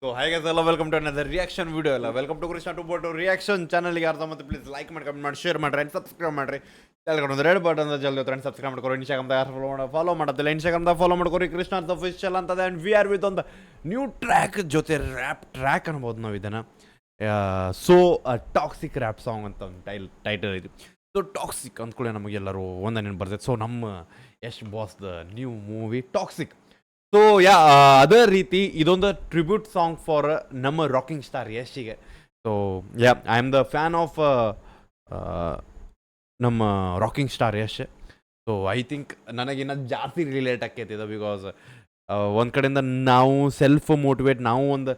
So hi guys ಎಲ್ಲ welcome to another reaction video ಎಲ್ಲ welcome to Krishna ಟು ಬೋಟು ರಿಯಾಕ್ಷನ್ ಚಾನಲ್ಗೆ ಅರ್ಥ ಮತ್ತು ಪ್ಲೀಸ್ ಲೈಕ್ ಮಾಡಿ ಕಮೆಂಟ್ ಮಾಡಿ ಶೇರ್ ಮಾಡಿರಿ ಆ್ಯಂಡ್ ಸಬ್ಸ್ಕ್ರೈಬ್ ಮಾಡಿರಿ ಒಂದು ರೆಡ್ ಬಟನ್ ಜಲ್ದಿ ಫ್ರೆಂಡ್ ಸಬ್ಸ್ಕ್ರೈಬ್ ಮಾಡ್ಕೊರಿ ಇನ್ಸ್ಟಾಗ್ರಾಮ್ದಾಗ ಯಾರು ಫಾಲೋ ಮಾಡೋದಿಲ್ಲ ಇನ್ಸ್ಟಾಗ್ರಾಮ್ದಾಗ ಫಾಲೋ ಮಾಡ್ಕೊರಿ ಕೃಷ್ಣ ಅಂತ ಅಫಿಷಿಯಲ್ ಅಂತದೆ ಆ್ಯಂಡ್ ವಿ ಆರ್ ವಿತ್ ಒಂದು ನ್ಯೂ ಟ್ರ್ಯಾಕ್ ಜೊತೆ ರ್ಯಾಪ್ ಟ್ರ್ಯಾಕ್ ಅನ್ಬೋದು ನಾವು ಇದನ್ನು ಸೊ ಟಾಕ್ಸಿಕ್ ರ್ಯಾಪ್ ಸಾಂಗ್ ಅಂತ ಒಂದು ಟೈಟಲ್ ಇದೆ. ಸೊ ಟಾಕ್ಸಿಕ್ ಅಂದ್ಕೊಳ್ಳಿ ನಮಗೆಲ್ಲರೂ ಒಂದೇ ನೆನಪು ಬರ್ತೈತೆ. ಸೊ ನಮ್ಮ ಯಶ್ ಬಾಸ್ದ ನ್ಯೂ ಮೂವಿ ಟಾಕ್ಸಿಕ್. ಸೊ ಅದೇ ರೀತಿ ಇದೊಂದು ಟ್ರಿಬ್ಯೂಟ್ ಸಾಂಗ್ ಫಾರ್ ನಮ್ಮ ರಾಕಿಂಗ್ ಸ್ಟಾರ್ ಯಶ್ಗೆ. So I am the fan of ನಮ್ಮ rocking star Yash. So I think ನನಗಿನ್ನ ಜಾಸ್ತಿ ರಿಲೇಟ್ ಆಕೈತಿದೆ ಬಿಕಾಸ್ ಒಂದು ಕಡೆಯಿಂದ ನಾವು ಸೆಲ್ಫ್ ಮೋಟಿವೇಟ್ ನಾವು ಒಂದು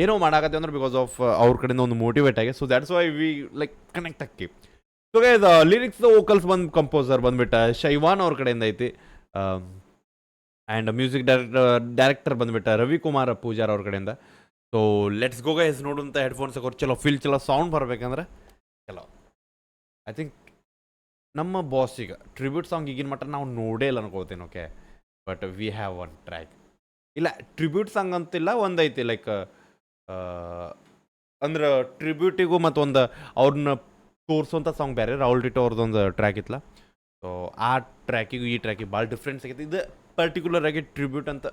ಏನೋ ಮಾಡಾಕತ್ತೀವಿ ಅಂದ್ರೆ ಬಿಕಾಸ್ ಆಫ್ ಅವ್ರ ಕಡೆಯಿಂದ ಒಂದು ಮೋಟಿವೇಟ್ ಆಗಿ. So that's why we like connect ಆಕಿ. ಸೊ ಲಿರಿಕ್ಸ್ ವೋಕಲ್ಸ್ ಕಂಪೋಸರ್ ಬಂದ್ಬಿಟ್ಟು ಶೈವಾನ್ ಅವ್ರ ಕಡೆಯಿಂದ ಐತಿ ಆ್ಯಂಡ್ ಮ್ಯೂಸಿಕ್ ಡೈರೆಕ್ಟರ್ ಬಂದ್ಬಿಟ್ಟು ರವಿಕುಮಾರ್ ಪೂಜಾರ್ ಅವ್ರ ಕಡೆಯಿಂದ. ಸೊ ಲೆಟ್ಸ್ ಗೋ ಗೈಸ್ ನೋಡುವಂಥ ಹೆಡ್ಫೋನ್ಸ್ ಹಾಕೋರು ಚಲೋ ಚಲೋ ಸೌಂಡ್ ಬರಬೇಕಂದ್ರೆ ಚಲೋ. ಐ ಥಿಂಕ್ ನಮ್ಮ ಬಾಸಿಗೆ ಟ್ರಿಬ್ಯೂಟ್ ಸಾಂಗ್ ಈಗಿನ ಮಟ್ಟ ನಾವು ನೋಡೇ ಇಲ್ಲ ಅನ್ಕೋತೀನಿ. Okay, but we have one track. ಇಲ್ಲ ಟ್ರಿಬ್ಯೂಟ್ ಸಾಂಗ್ ಅಂತಿಲ್ಲ, ಒಂದೈತಿ ಲೈಕ್ ಅಂದ್ರೆ ಟ್ರಿಬ್ಯೂಟಿಗೂ ಮತ್ತು ಒಂದು ಅವ್ರನ್ನ ತೋರಿಸುವಂಥ ಸಾಂಗ್ ಬೇರೆ ರಾಹುಲ್ ಟಿಟೋ ಅವ್ರದ್ದೊಂದು ಟ್ರ್ಯಾಕ್ ಇತ್ತಲ್ಲ. ಸೊ ಆ ಟ್ರ್ಯಾಕಿಗೂ ಈ ಟ್ರ್ಯಾಕಿಗೆ ಭಾಳ ಡಿಫ್ರೆನ್ಸ್ ಆಗೈತಿ. ಇದು ಪರ್ಟಿಕ್ಯುಲರ್ ಆಗಿ ಟ್ರಿಬ್ಯೂಟ್ ಅಂತ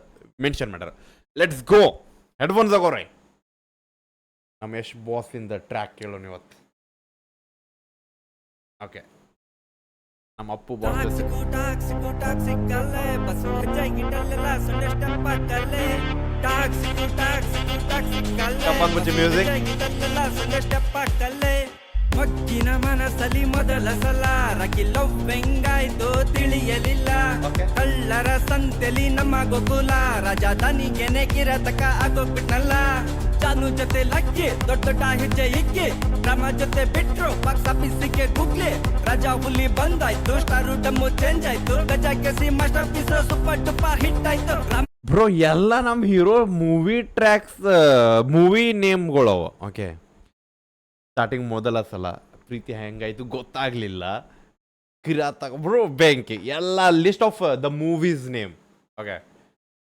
ಮೆನ್ಷನ್ ಮಾಡ್ಯಾರ. ಲೆಟ್ಸ್ ಗೋ ಹೆಡ್ಫೋನ್ಸ್ ಆಗೋರಿ ನಮ್ಮ ಯಶ್ ಬಾಸ್ ಇಂದ ಟ್ರ್ಯಾಕ್ ಕೇಳೋಣ ಇವತ್ತು. ಓಕೆ, ನಮ್ಮ ಅಪ್ಪು ಬಾಸ್ ಮ್ಯೂಸಿಕ್. ಮಗ್ಗಿನ ಮನಸ್ಸಲ್ಲಿ ಮೊದಲ ಸಲ ರಕಿಲವ್ ಬೆಂಗಾಯ್ತು ತಿಳಿಯಲಿಲ್ಲ. ಕಳ್ಳರ ಸಂತೆಲಿ ನಮ್ಮ ಗೋಕುಲ ರಾಜಧಾನಿಗೆನೆ ಕಿರತಕ ಆಗೋಗ್ಬಿಟ್ನಲ್ಲ. ಜಾನು ಜೊತೆ ಲಕ್ಕಿ ದೊಡ್ಡ ದೊಡ್ಡ ಹೆಜ್ಜೆ ಇಕ್ಕಿ ರಾಮ ಜೊತೆ ಬಿಟ್ರು ಬಾಕ್ಸ್ ಆಫೀಸಿಗೆ ಗುಗ್ಲಿ. ರಾಜಾ ಹುಲಿ ಬಂದಾಯ್ತು, ಸ್ಟಾರು ಡಮ್ಮು ಚೇಂಜ್ ಆಯ್ತು, ಗಜ ಕೆಸಿ master piece super duper hit ಆಯ್ತು. ಬ್ರೋ ಎಲ್ಲ ನಮ್ಮ ಹೀರೋ ಮೂವಿ ಟ್ರ್ಯಾಕ್ಸ್ ಮೂವಿ ನೇಮ್ಗಳವ. ಓಕೆ, ಸ್ಟಾರ್ಟಿಂಗ್ ಮೊದಲ ಸಲ ಪ್ರೀತಿ ಹೆಂಗಾಯ್ತು ಗೊತ್ತಾಗ್ಲಿಲ್ಲ, ಕಿರಾತಕ ಬ್ರೋ ಬೆಂಕಿ ಎಲ್ಲ list of the movies name. Okay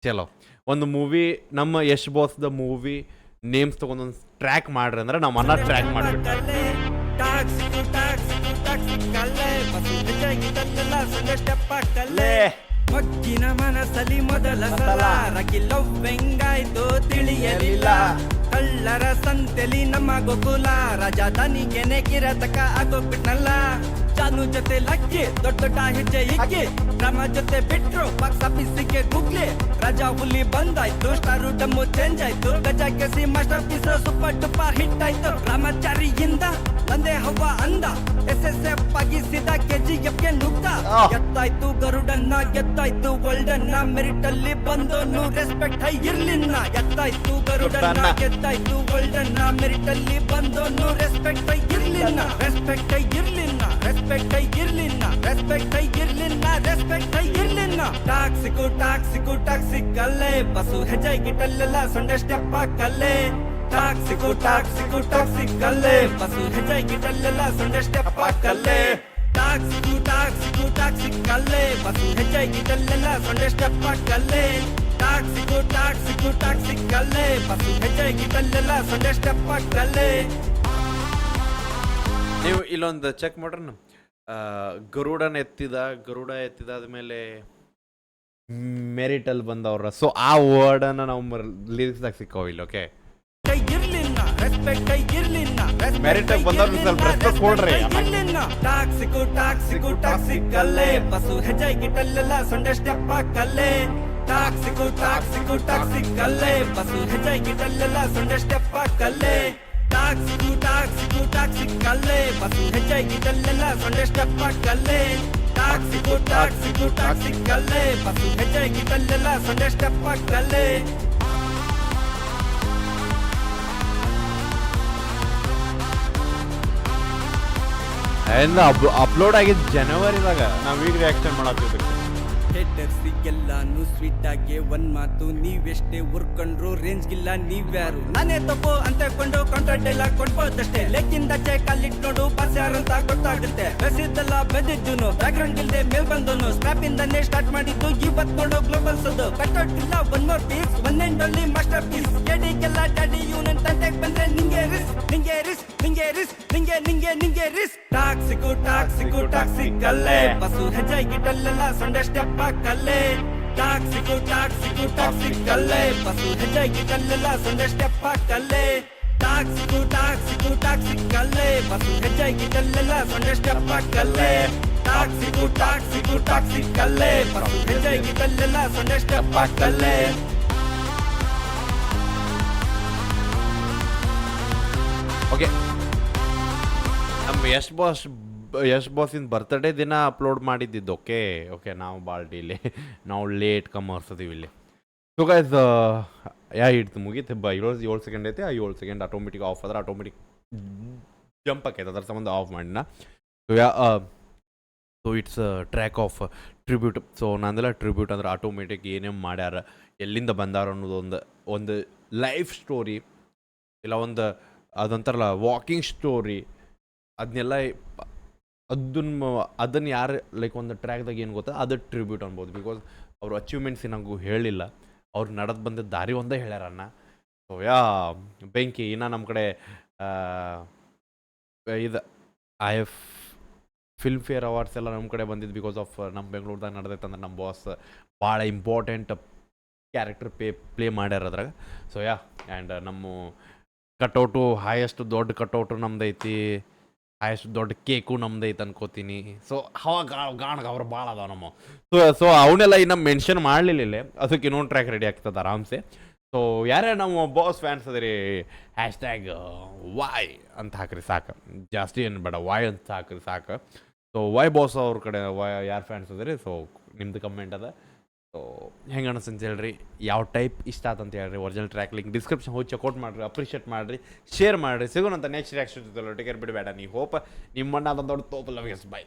ಚಲೋ, ಒಂದು ಮೂವಿ ನಮ್ಮ ಯಶ್ ಬಾಸ್ ದ ಮೂವಿ ನೇಮ್ಸ್ ತಗೊಂಡೊಂದು ಟ್ರ್ಯಾಕ್ ಮಾಡ್ರಿ ಅಂದ್ರೆ ನಾವು ಅನ್ನ ಟ್ರ್ಯಾಕ್ ಮಾಡ್ಬಿಟ್ಟು ಮಗ್ಗಿನ ಮನಸ್ಸಲ್ಲಿ ಮೊದಲ ಸಲ ರಕಿಲವ್ ಬೆಂಗಾಯ್ತು ತಿಳಿಯಲಿಲ್ಲ. ಕಳ್ಳರ ಸಂತೆಲಿ ನಮ್ಮ ಗೋಕುಲ ರಾಜಧಾನಿಗೆನೆ ಕಿರತಕ ಆಗೋಗ್ಬಿಟ್ನಲ್ಲ. ಜಾನು ಜೊತೆ ಲಕ್ಕಿ ದೊಡ್ಡ ದೊಡ್ಡ ಹೆಜ್ಜೆ ಇಕ್ಕಿ ರಾಮ ಜೊತೆ ಬಿಟ್ರು ಬಾಕ್ಸ್ ಆಫೀಸಿಗೆ ಗುಗ್ಲಿ. ರಾಜಾ ಹುಲಿ ಬಂದಾಯ್ತು, ಸ್ಟಾರು ಡಮ್ಮು ಚೇಂಜ್ ಆಯ್ತು, ಗಜ ಕೆಸಿ master piece super duper hit ಆಯ್ತು. ರಾಮಚಾರಿಯಿಂದ ತಂದೆ ಹವ್ವ ಅಂದ, SSF ಆಗಿಸಿದ KGF ಗೆ ನುಗ್ದ. ಎತ್ತಾಯ್ತು ಗರುಡನ್ನ ಗೆದ್ದಾಯ್ತು ವರ್ಲ್ಡನ್ನ, ಮೆರಿಟ್ ಅಲ್ಲಿ ಬಂದೋನು ರೆಸ್ಪೆಕ್ಟ್ ಇರ್ಲಿಲ್ಲ. ಎತ್ತಾಯ್ತು ಗರುಡನ್ನ ಗೆದ್ದಾಯ್ತು ವರ್ಲ್ಡನ್ನ, ಮೆರಿಟ್ ಅಲ್ಲಿ ಬಂದೋನು ರೆಸ್ಪೆಕ್ಟ್ ಇರ್ಲಿಲ್ಲ. ರೆಸ್ಪೆಕ್ಟ್ ಇರ್ಲಿಲ್ಲ, ರೆಸ್ಪೆಕ್ಟ್ ಇರ್ಲಿಲ್ಲ, ರೆಸ್ಪೆಕ್ಟ್ ಇರ್ಲಿಲ್ಲ, ರೆಸ್ಪೆಕ್ಟ್ ಇರ್ಲಿಲ್ಲ. ಟಾಕ್ಸಿಕು ಟಾಕ್ಸಿಕು ಟಾಕ್ಸಿಕ್ ಅಲ್ಲೇ ಬಸ್ಸು ಹೆಜ್ಜೆ ಗಿಟ್ಟಲ್ಲೆಲ್ಲ ಸೊಂಡೆ ಸ್ಟೆಪ್ ಹಾಕಲ್ಲೇ. ಟಾಕ್ಸಿಕು ಟಾಕ್ಸಿಕು ಟಾಕ್ಸಿಕ್ ಅಲ್ಲೇ ಬಸ್ಸು ಹೆಜ್ಜೆ ಗಿಟ್ಟಲ್ಲೆಲ್ಲ ಸೊಂಡೆ ಸ್ಟೆಪ್ ಹಾಕಲ್ಲೇ. ಟಾಕ್ಸಿಕು ಟಾಕ್ಸಿಕು ಟಾಕ್ಸಿಕ್ ಅಲ್ಲೇ ಬಸ್ಸು ಹೆಜ್ಜೆ ಗಿಟ್ಟಲ್ಲೆಲ್ಲ ಸೊಂಡೆ ಸ್ಟೆಪ್ ಹಾಕಲ್ಲೇ. ಟಾಕ್ಸಿಕು ಟಾಕ್ಸಿಕು ಟಾಕ್ಸಿಕ್ ಅಲ್ಲೇ ಬಸ್ಸು ಹೆಜ್ಜೆ ಗಿಟ್ಟಲ್ಲೆಲ್ಲ ಸೊಂಡೆ ಸ್ಟೆಪ್ ಹಾಕಲ್ಲೇ. ನೀವು ಇಲ್ಲೊಂದು ಚೆಕ್ ಮಾಡ್ರಿ, ಗರುಡ ಎತ್ತಿದಾದ್ಮೇಲೆ ಮೆರಿಟಲ್ ಬಂದವ್ರ. ಸೊ ಆ ವರ್ಡನ್ನ ನಾವು ಲಿರಿಕ್ಸ್ದಾಗ ಸಿಕ್ಕಾವ ಇಲ್ಲಿ. ಓಕೆ, ಮೆರಿಟ್ ಬಂದವ್ರು ಸ್ವಲ್ಪ ರೆಸ್ಪೆಕ್ಟ್ ಕೊಡ್ರಿ. ಟಾಕ್ಸಿಕು ಟಾಕ್ಸಿಕು ಟಾಕ್ಸಿಕ್ ಅಲ್ಲೇ ಬಸ್ಸು ಹೆಜ್ಜೆ ಗಿಟ್ಟಲ್ಲೆಲ್ಲ ಸೊಂಡೆ ಸ್ಟೆಪ್ ಹಾಕಲ್ಲೇ. ಟಾಕ್ಸಿಕು ಟಾಕ್ಸಿಕು ಟಾಕ್ಸಿಕ್ ಅಲ್ಲೇ ಬಸ್ಸು ಹೆಜ್ಜೆ ಗಿಟ್ಟಲ್ಲೆಲ್ಲ ಸೊಂಡೆ ಸ್ಟೆಪ್ ಹಾಕಲ್ಲೇ. ಟಾಕ್ಸಿಕು ಟಾಕ್ಸಿಕು ಟಾಕ್ಸಿಕ್ ಅಲ್ಲೇ ಬಸ್ಸು ಹೆಜ್ಜೆ ಗಿಟ್ಟಲ್ಲೆಲ್ಲ ಸೊಂಡೆ ಸ್ಟೆಪ್ ಹಾಕಲ್ಲೇ. ಟಾಕ್ಸಿಕು ಟಾಕ್ಸಿಕು ಟಾಕ್ಸಿಕ್ ಅಲ್ಲೇ ಬಸ್ಸು ಹೆಜ್ಜೆ ಗಿಟ್ಟಲ್ಲೆಲ್ಲ ಸೊಂಡೆ ಸ್ಟೆಪ್ ಹಾಕಲ್ಲೇ. ಅಪ್ಲೋಡ್ ಆಗಿದ್ದು ಜನವರಿದಾಗ ನಾವೀಗ ರಿಯಾಕ್ಷನ್ ಮಾಡತ್ತಿದ್ದಕ್ಕೆ. ಎಲ್ಲಾನು ಸ್ವೀಟ್ ಆಗಿ ಒಂದ್ ಮಾತು, ನೀವೆಷ್ಟೇ ಉರ್ಕೊಂಡ್ರು ರೇಂಜ್ ಗಿಲ್ಲ ನೀವ್ಯಾರು. ನಾನೇ ತಪ್ಪು ಅಂತಕೊಂಡು ಕೌಂಟರ್ ಡೈಲಾಗ್ ಕೊಡ್ಬೋದಷ್ಟೇ, ಲೆಕ್ಕಿಂದ ಕಾಲಿಟ್ ನೋಡು ಪಾಸ್ ಯಾರಂತ ಗೊತ್ತಾಗುತ್ತೆ. ಬೆಸಿದ್ದಲ್ಲ ಬೆದಿದ್ದು ಬ್ಯಾಕ್ ಗ್ರೌಂಡ್ ಇಲ್ದೆ ಮೇಲ್ ಬಂದನು, ಸ್ಕ್ರಾಪ್ ಇಂದಾನೆ ಸ್ಟಾರ್ಟ್ ಮಾಡಿದ್ದು ಇವತ್ ನೋಡು ಗ್ಲೋಬಲ್ ಸದ್ದು. ಕಟ್ಔಟ್ ಇಲ್ಲ one more piece, one and only master piece. ಈಗೆಲ್ಲ ಡ್ಯಾಡಿ ಇವನನ್ ತಂಟೆಗ್ ಬಂದ್ರೆ ನಿಂಗೆ ರಿಸ್ ನಿಂಗೆ ರಿಸ್ ನಿಂಗೆ ರಿಸ್ ನಿಂಗೆ ನಿಂಗೆ ನಿಂಗೆ ರಿಸ್ ಟಾಕ್ಸಿಕು ಟಾಕ್ಸಿಕು ಟಾಕ್ಸಿಕ್ ಅಲ್ಲೇ ಬಸ್ಸು ಹೆಜ್ಜೆ ಗಿಟ್ಟಲ್ಲೆಲ್ಲ ಸೊಂಡೆ ಸ್ಟೆಪ್ ಹಾಕಲ್ಲೇ ಟಾಕ್ಸಿಕು ಟಾಕ್ಸಿಕು ಟಾಕ್ಸಿಕ್ ಅಲ್ಲೇ ಬಸ್ಸು ಹೆಜ್ಜೆ ಗಿಟ್ಟಲ್ಲೆಲ್ಲ ಸೊಂಡೆ ಸ್ಟೆಪ್ ಹಾಕಲ್ಲೇ ಟಾಕ್ಸಿಕು ಟಾಕ್ಸಿಕು ಟಾಕ್ಸಿಕ್ ಅಲ್ಲೇ ಬಸ್ಸು ಹೆಜ್ಜೆ ಗಿಟ್ಟಲ್ಲೆಲ್ಲ ಸೊಂಡೆ ಸ್ಟೆಪ್ ಹಾಕಲ್ಲೇ ಟಾಕ್ಸಿಕು ಟಾಕ್ಸಿಕು ಟಾಕ್ಸಿಕ್ ಅಲ್ಲೇ ಬಸ್ಸು ಹೆಜ್ಜೆ ಗಿಟ್ಟಲ್ಲೆಲ್ಲ ಸೊಂಡೆ ಸ್ಟೆಪ್ ಹಾಕಲ್ಲೇ ಓಕೆ ನಮ್ಮ ಯಶ್ ಬಾಸಿನ ಬರ್ತ್ಡೇ ದಿನ ಅಪ್ಲೋಡ್ ಮಾಡಿದ್ದಿದ್ದು ಓಕೆ ಓಕೆ ನಾವು ಭಾಳ ಡಿಲೇ ನಾವು ಲೇಟ್ ಕಮರ್ಸ್ ಅದೀವಿ ಇಲ್ಲಿ ಸೊ ಗೈಸ್ ಇಡ್ತು ಮುಗೀತು 7 ಸೆಕೆಂಡ್ ಐತೆ ಆ 7 ಸೆಕೆಂಡ್ ಆಟೋಮೆಟಿಕ್ ಆಫ್ ಆದ್ರೆ ಆಟೋಮೆಟಿಕ್ ಜಂಪ್ ಆಕೈತೆ ಅದ್ರ ಸಂಬಂಧ ಆಫ್ ಮಾಡಿನ so it's track of tribute so ನಂದೆಲ್ಲ ಟ್ರಿಬ್ಯೂಟ್ ಅಂದ್ರೆ ಆಟೋಮೆಟಿಕ್ ಏನೇನು ಮಾಡ್ಯಾರ ಎಲ್ಲಿಂದ ಬಂದಾರ ಅನ್ನೋದು ಒಂದು ಲೈಫ್ ಸ್ಟೋರಿ ಇಲ್ಲ ಒಂದು ಅದಂತಾರಲ್ಲ ವಾಕಿಂಗ್ ಸ್ಟೋರಿ ಅದನ್ನೆಲ್ಲ ಅದನ್ನು ಯಾರು ಲೈಕ್ ಒಂದು ಟ್ರ್ಯಾಕ್ದಾಗ ಏನು ಗೊತ್ತಾ ಅದು ಟ್ರಿಬ್ಯೂಟ್ ಅನ್ಬೋದು ಬಿಕಾಸ್ ಅವ್ರ ಅಚೀವ್ಮೆಂಟ್ಸ್ ನನಗೂ ಹೇಳಿಲ್ಲ ಅವ್ರು ನಡೆದು ಬಂದಿದ್ದ ದಾರಿ ಒಂದೇ ಹೇಳ್ಯಾರನ್ನ ಸೊ ಬೆಂಕಿ ಇನ್ನು ನಮ್ಮ ಕಡೆ ಇದು ಫಿಲ್ಮ್ ಫೇರ್ ಅವಾರ್ಡ್ಸ್ ಎಲ್ಲ ನಮ್ಮ ಕಡೆ ಬಂದಿದ್ದು ಬಿಕಾಸ್ ಆಫ್ ನಮ್ಮ ಬೆಂಗಳೂರ್ದಾಗ ನಡೆದೈತೆ ಅಂದ್ರೆ ನಮ್ಮ ಬಾಸ್ ಭಾಳ ಇಂಪಾರ್ಟೆಂಟ್ ಕ್ಯಾರೆಕ್ಟರ್ ಪ್ಲೇ ಮಾಡ್ಯಾರ ಅದ್ರಾಗ ಸೊ ಆ್ಯಂಡ್ ನಮ್ಮ ಕಟೌಟು ಹೈಯೆಸ್ಟ್ ದೊಡ್ಡ ಕಟೌಟು ನಮ್ದೈತಿ ಹೈಯೆಸ್ಟ್ ದೊಡ್ಡ ಕೇಕು ನಮ್ದೈತೆ ಅನ್ಕೋತೀನಿ ಸೊ ಗಾಣಗ ಅವ್ರು ಭಾಳ ಅದಾವ ನಮ್ಮ ಸೊ ಅವನ್ನೆಲ್ಲ ಇನ್ನೂ ಮೆನ್ಷನ್ ಮಾಡಲಿಲ್ಲ ಅದಕ್ಕೆ ಇನ್ನೊಂದು ಟ್ರ್ಯಾಕ್ ರೆಡಿ ಆಗ್ತದೆ ಆರಾಮ್ಸೆ ಸೊ ಯಾರೇ ನಮ್ಮ ಬಾಸ್ ಫ್ಯಾನ್ಸ್ ಅದ್ರಿ #, ವಾಯ್ ಅಂತ ಹಾಕ್ರಿ ಸಾಕು ಜಾಸ್ತಿ ಏನು ಬೇಡ ವಾಯ್ ಅಂತ ಹಾಕ್ರಿ ಸಾಕು ಸೊ ವಾಯ್ ಬಾಸ್ ಅವ್ರ ಕಡೆ ಯಾರು ಫ್ಯಾನ್ಸ್ ಅದ್ರಿ ಸೊ ನಿಮ್ದು ಕಮೆಂಟ್ ಅದ ಸೊ ಹೆಂಗೆ ಅನಿಸ್ತಂತ ಹೇಳ್ರಿ ಯಾವ ಟೈಪ್ ಇಷ್ಟ ಆತಂತ ಹೇಳ್ರಿ ಒರಿಜಿನಲ್ ಟ್ರ್ಯಾಕ್ ಲಿಂಕ್ ಡಿಸ್ಕ್ರಿಪ್ಷನ್ ಹೋಗಿ ಚೆಕ್ಔಟ್ ಮಾಡಿರಿ ಅಪ್ರಿಷಿಯೇಟ್ ಮಾಡಿರಿ ಶೇರ್ ಮಾಡಿರಿ ಸಿಗೋಣಂತ ನೆಕ್ಸ್ಟ್ ರಿಯಾಕ್ಷನ್ ಜೊತೆ ಟೇಕರ್ ಬಿಡಬೇಡ ನೀ ಹೋಪ್ ನಿಮ್ಮಣ್ಣ ಅದೊಂದು ದೊಡ್ಡ ತೋಪಲ್ಲ ಬೈ